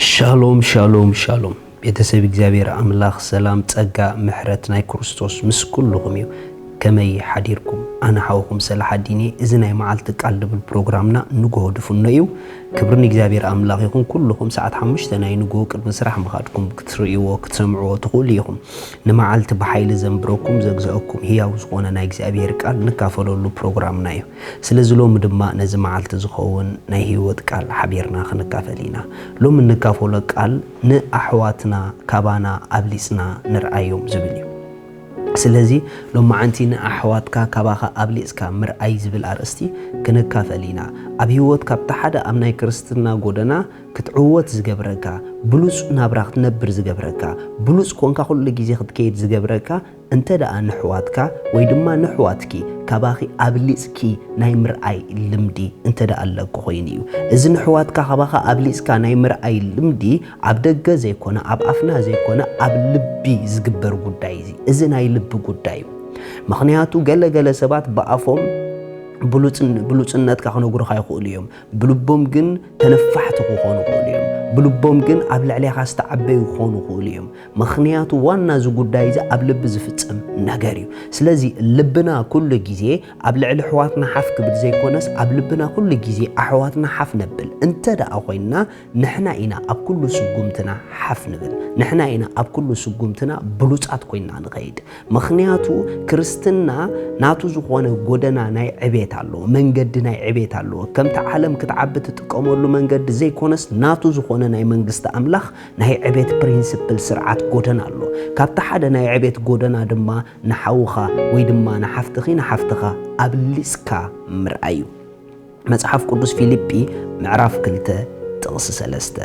ሻሎም ሻሎም ሻሎም ቤተሰብ እግዚአብሔር አምላክ ሰላም ጸጋ ምሕረት ናይ ክርስቶስ ምስ ኩልኩም እዩ ከመይ ሓዲርኩም አና ሓውኩም ሰላሐዲኒ እዚ ናይ መዓልቲ ቃል ድብል ፕሮግራምና ንጎሆ ድፍኖ እዩ ክብርን እግዚአብሔር አምላክ ይኹን ኩልኩም ሰዓት 5 ናይ ንጎሆ ቅድሚ ስራሕ መኻድኩም ክትርእይዎ ክትሰምዕዎ ትኽእሉ ኢኹም ንመዓልቲ በኃይል ዘንብረኩም ዘግዘአኩም ህያው ዝኾነ ናይ እግዚአብሔር ቃል ንካፈለሉ ፕሮግራምና እዩ ስለዚ ሎም ድማ ነዚ መዓልቲ ዝኸውን ናይ ህይወት ቃል ሓቢርና ክንካፈሊና ሎም ንካፈሎ ቃል ንኣሕዋትና ካባና ኣብሊጽና ንርአዮም ዝብል እዩ ስለዚ ሎም ማዓንቲ ንኣሕዋትካ ካባኻ ኣብሊጽካ ምርአይ ዝብል ኣርእስቲ ክንካፈሊና ኣብ ህይወት ካብታ ሓደ ኣብ ናይ ክርስትና ጎደና ክትዕወት ዝገብረካ ብሉጽ ናብራ ክትነብር ዝገብረካ ብሉጽ ኮንካ ኩሉ ግዜ ክትከይድ ዝገብረካ እንተ ደኣ ንሕዋትካ ወይ ድማ ንሕዋትኪ ካባኺ ኣብሊጽኪ ናይ ምርአይ ልምዲ እንተ ደኣ ኣለኩ ኮይኑ እዩ እዚ ንሕዋትካ ካባኻ ኣብሊጽካ ናይ ምርአይ ልምዲ ኣብ ደገ ዘይኮነ ኣብ ኣፍና ዘይኮነ ኣብ ልቢ ዝግበር ጉዳይ እዚ ናይ ልቢ ጉዳይ እዩ ምኽንያቱ ገለ ሰባት በኣፎም ብሉጽነትካ ክነግሩኻ ይኽእሉ እዮም ብልቦም ግን ተነፋሕቲ ክኾኑ ይኽእሉ እዮም ብልቦም ግን ኣብ ልዕሊኻ ዝተዓበዩ ክኾኑ ይኽእሉ እዮም ምኽንያቱ ዋና እዚ ጉዳይ እዚ ኣብ ልቢ ዝፍጸም ነገር እዩ ስለዚ ልብና ኩሉ ግዜ ኣብ ልዕሊ ኣሕዋትና ሓፍ ክብል ዘይኮነስ ኣብ ልብና ኩሉ ግዜ ኣሕዋትና ሓፍ ነብል እንተ ደኣ ኮይና ንሕና ኢና ኣብ ኩሉ ስጉምትና ሓፍ ንብል ንሕና ኢና ኣብ ኩሉ ስጉምትና ብሉጻት ኮይና ንኸይድ ምኽንያቱ ክርስትና ናቱ ዝኾነ ጎደና ናይ ዕቤት አለው መንገድ ናይ ዕቤት አለው ከምታ ዓለም ክትዓብ ትጥቀመሉ መንገድ ዘይኮነስ ናቱ ዝኾነ ናይ መንግስት አምላኽ ናይ ዕቤት ፕሪንሲፕል ስርዓት ጎደና አሎ ካብታ ሓደ ናይ ዕቤት ጎደና ድማ ንሓውኻ ወይ ድማ ንሓፍትኺ ንሓፍትኻ ኣብሊጽካ ምርአዩ መጽሓፍ ቅዱስ ፊልጵ ምዕራፍ 2 ጥቕስ 3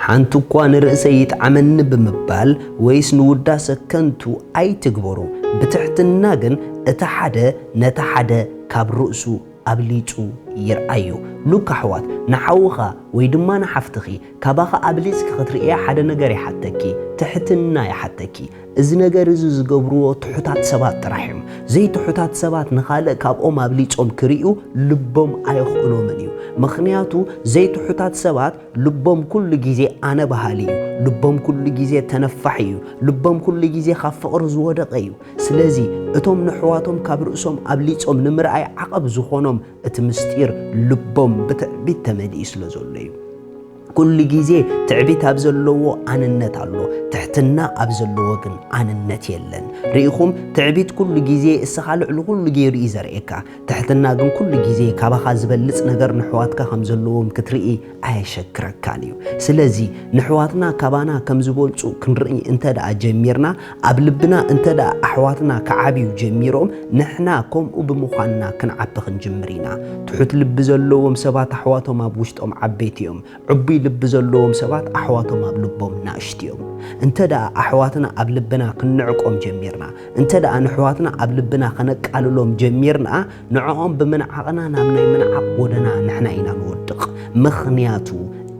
ሓንቲ እኳ ንርእሰይ ይጥዓመኒ ብምባል ወይስ ንውዳሰ ከንቱ ኣይትግበሩ ብትሕትና ግን እቲ ሓደ ነቲ ሓደ ካብ ርእሱ ኣብሊጹ ይርአዩ ሉካ ኣሕዋት ንሓውኻ ወይ ድማ ንሓፍትኺ ካባኻ ኣብሊጽኪ ክትርእያ ሓደ ነገር ይሓተኪ ትሕትና ይሓተኪ እዚ ነገር እዚ ዝገብርዎ ትሑታት ሰባት ጥራሕ እዮም ዘይትሑታት ሰባት ንኻልእ ካብኦም ኣብሊጾም ክርእዩ ልቦም ኣይኽእሎምን እዩ ምኽንያቱ ዘይትሑታት ሰባት ልቦም ኩሉ ግዜ ኣነ ባህሊ እዩ ልቦም ኩሉ ግዜ ተነፋሕ እዩ ልቦም ኩሉ ግዜ ካብ ፍቕሪ ዝወደቐ እዩ ስለዚ እቶም ንሕዋቶም ካብ ርእሶም ኣብሊጾም ንምርኣይ ዓቐብ ዝኾኖም እቲ ምስጢር ልቦም ብትዕቢት ተመሊኡ ስለ ዘሎ እዩ ኩሉ ግዜ ትዕቢት ኣብ ዘለዎ ኣንነት ኣሎ ትሕትና ኣብ ዘለዎ ግን ኣንነት የለን ርኢኹም ትዕቢት ኩሉ ግዜ እስኻ ልዕሊ ኩሉ ገይሩ እዩ ዘርእየካ ትሕትና ግን ኩሉ ግዜ ካባኻ ዝበልጽ ነገር ንሕዋትካ ከም ዘለዎም ክትርኢ ኣየሸክረካን እዩ ስለዚ ንሕዋትና ካባና ከም ዝበልጹ ክንርኢ እንተ ደኣ ጀሚርና ኣብ ልብና እንተ ደኣ ኣሕዋትና ከዓብዩ ጀሚሮም ንሕና ከምኡ ብምዃንና ክንዓቢ ክንጅምር ኢና ትሑት ልቢ ዘለዎም ሰባት ኣሕዋቶም ኣብ ውሽጦም ዓበይቲ እዮም ዕቡይ ልቢ ዘለዎም ሰባት ኣሕዋቶም ኣብ ልቦም ናእሽቲ እዮም እንተ ደኣ ኣሕዋትና ኣብ ልብና ክንዕቆም ጀሚርና እንተ ደኣ ንሕዋትና ኣብ ልብና ከነቃልሎም ጀሚርና ንዕኦም ብምንዓቕና ናብ ናይ ምንዓቕ ጎደና ንሕና ኢና ንወድቕ ምኽንያቱ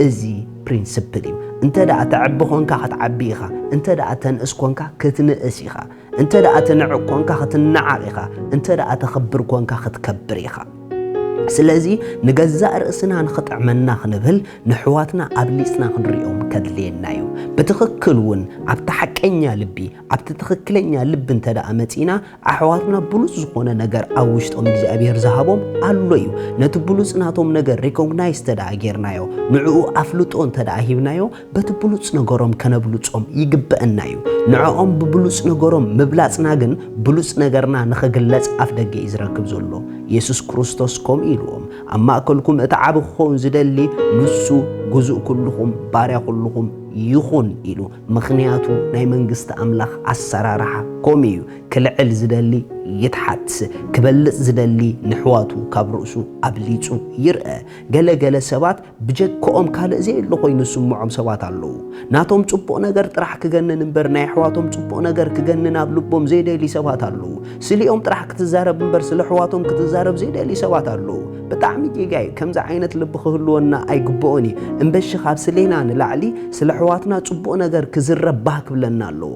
እዚ ፕሪንሲፕል እዩ እንተ ደኣ ተዕቢ ኮንካ ክትዓቢ ኢኻ እንተ ደኣ ተንእስ ኮንካ ክትንእስ ኢኻ እንተ ደኣ ትንዕቕ ኮንካ ክትነዓቕ ኢኻ እንተ ደኣ ተኸብር ኮንካ ክትከብር ኢኻ ስለዚ ንገዛእ ርእስና ንኽጥዕመና ክንብል ንሕዋትና ኣብሊጽና ክንሪኦም ከድልየና እዩ ብትኽክል እውን ኣብቲ ሓቀኛ ልቢ ኣብቲ ትኽክለኛ ልቢ እንተ ደኣ መጺና ኣሕዋትና ብሉጽ ዝኾነ ነገር ኣብ ውሽጦም እግዚኣብሔር ዝሃቦም ኣሎ እዩ ነቲ ብሉጽ ናቶም ነገር ሪኮግናይዝ እንተ ደኣ ጌርናዮ ንዕኡ ኣፍልጦ እንተ ደኣ ሂብናዮ በቲ ብሉጽ ነገሮም ከነብልጾም ይግብአና እዩ ንዕኦም ብብሉጽ ነገሮም ምብላጽና ግን ብሉጽ ነገርና ንኽግለጽ ኣፍ ደገ እዩ ዝረክብ ዘሎ ኢየሱስ ክርስቶስ ከምኡ ኢልዎም ኣብ ማእከልኩም እቲ ዓብ ክኸውን ዝደሊ ንሱ ግዙእ ኩልኹም ባርያ ኩልኹም ይኹን ኢሉ ምኽንያቱ ናይ መንግስቲ ኣምላኽ ኣሰራርሓ ከምኡ እዩ ክልዕል ዝደሊ ይትሓት ክበልጽ ዝደሊ ንሕዋቱ ካብ ርእሱ ኣብሊጹ ይርአ ገለ ሰባት ብጀክኦም ካልእ ዘየሉ ኮይኑ ዝስምዖም ሰባት ኣለዉ ናቶም ጽቡቕ ነገር ጥራሕ ክገንን እምበር ናይ ኣሕዋቶም ጽቡቕ ነገር ክገንን ኣብ ልቦም ዘይደሊ ሰባት ኣለዉ ስሊኦም ጥራሕ ክትዛረብ እምበር ስለ ኣሕዋቶም ክትዛረብ ዘይደሊ ሰባት ኣለዉ ብጣዕሚ ጌጋይ ከምዚ ዓይነት ልቢ ክህልወና ኣይግብኦን እዩ እምበሽ ካብ ስሌና ንላዕሊ ስለ ኣሕዋትና ጽቡቕ ነገር ክዝረብ ባህ ክብለና ኣለዎ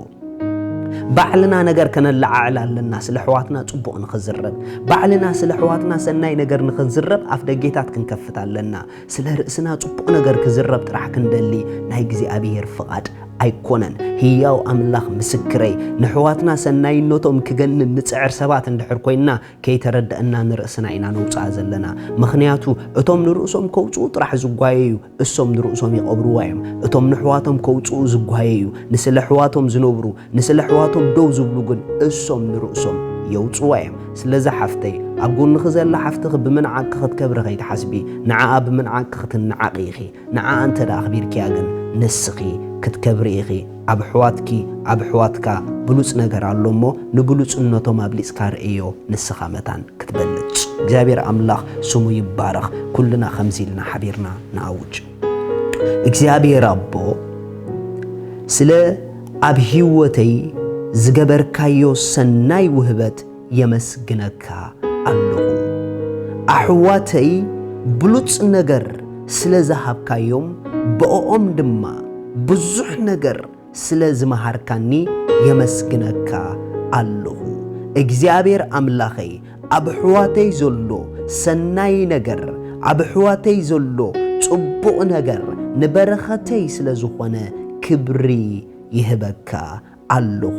بعلنا نجار كنا لعل لنا سلحواتنا تبقى نخزرب بعلنا سلحواتنا سناي نجار نخزرب أفدقيتات كنكفت لنا سلرأسنا تبقى نجار كزرب راح كندلي نايجزي أبير فقط أيكونن هياو أملاخ مسكري نحواتنا سناي نوتهم كجن نتسعر سبات ندحر كوينا كي ترد أننا نرأسنا إنا نوصع زلنا مخنياتو أتوم نرأسهم كوتشو راح زقايو السوم نرأسهم يقبرواهم أتوم نحواتهم كوتشو زقايو نسل حواتهم زنوبرو نسل حواتهم دو زبلوغن السوم نرأسهم يوصواهم سلازا حفتي أقول نخزل لحفتخ بمن عاقخت كبر غيت حسبي نعا بمن عاقخت النعاقيخي نعا أنت دا أخبير كياغن نسخي كتكبريخي أبحواتك بلوص نجار علمو نبلوص النتو مابليس كار إيو نسخة متان كتبلج እግዚአብሔር አምላክ ስሙ ይባረክ ኩልና خمسيلنا حبيرنا نعوج እግዚአብሔር አቦ ስለ አብ ህይወተይ ዝገበርካዮ ሰናይ ውህበት የመስግነካ አለሁ አህዋተይ ብሉጽ ነገር ስለ ዘሃብካዮም በኦኦም ድማ ብዙሕ ነገር ስለ ዝመሃርካኒ የመስግነካ አለሁ እግዚአብሔር አምላኸይ አብሕዋተይ ዘሎ ሰናይ ነገር አብሕዋተይ ዘሎ ጽቡቕ ነገር ንበረኸተይ ስለ ዝኾነ ክብሪ ይህበካ አለሁ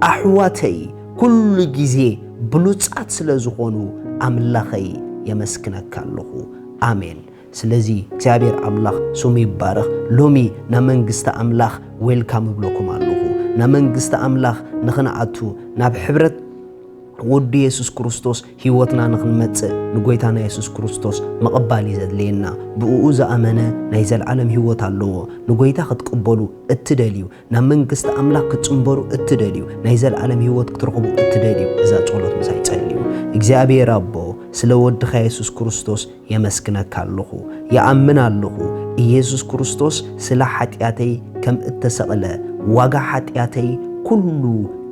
አሕዋተይ ኩሉ ጊዜ ብሉጻት ስለ ዝኾኑ አምላኸይ የመስክነካ አለሁ አሜን ስለዚህ እግዚአብሔር አምላክ ስሙ ይባረክ ሎሚ ናመንግስተ አምላክ ዌልካም ብሎኩም አለሁ ናመንግስተ አምላክ ንኽንአቱ ናብ ሕብረት ወዲ ኢየሱስ ክርስቶስ ህይወትና ንኽንመጽእ ንጎይታና ኢየሱስ ክርስቶስ መቀባል ይዘድልየና ብኡ ዘአመነ ናይ ዘለዓለም ህይወት ኣለዎ ንጎይታ ክትቀበሉ እትደልዩ ናብ መንግስቲ አምላክ ክትጽምበሩ እትደልዩ ናይ ዘለዓለም ህይወት ክትረኽቡ እትደልዩ እዛ ጸሎት ምሳይ ጸልዩ እግዚአብሔር አቦ ስለ ወድኻ ኢየሱስ ክርስቶስ የመስክነካ ኣለኹ ያአምን ኣለኹ ኢየሱስ ክርስቶስ ስለ ኃጢአተይ ከም እተሰቀለ ዋጋ ኃጢአተይ ኩሉ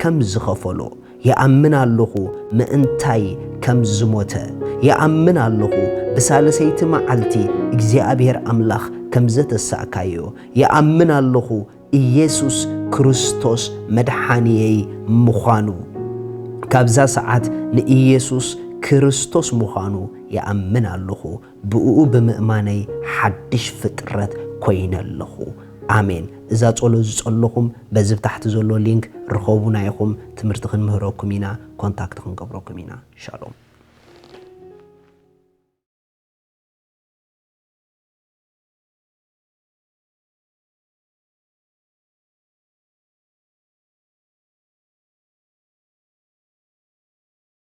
ከም ዝኸፈሎ يأمن الله مأنتاي كم زموته يأمن الله بسالسيت معلتي إجزاء أملاخ كم زت الساكايو يأمن الله إيسوس كريستوس مدحاني مخانو كابزا ساعات نإيسوس كريستوس مخانو يأمن الله بقو بمأماني حدش فترة كوين الله آمين إذا تقولوا زلهم بزب تحت زلوا لينك رخوبنا يخم تمرتخن مهروكم ينا كونتاكتخن قبركم ينا شالوم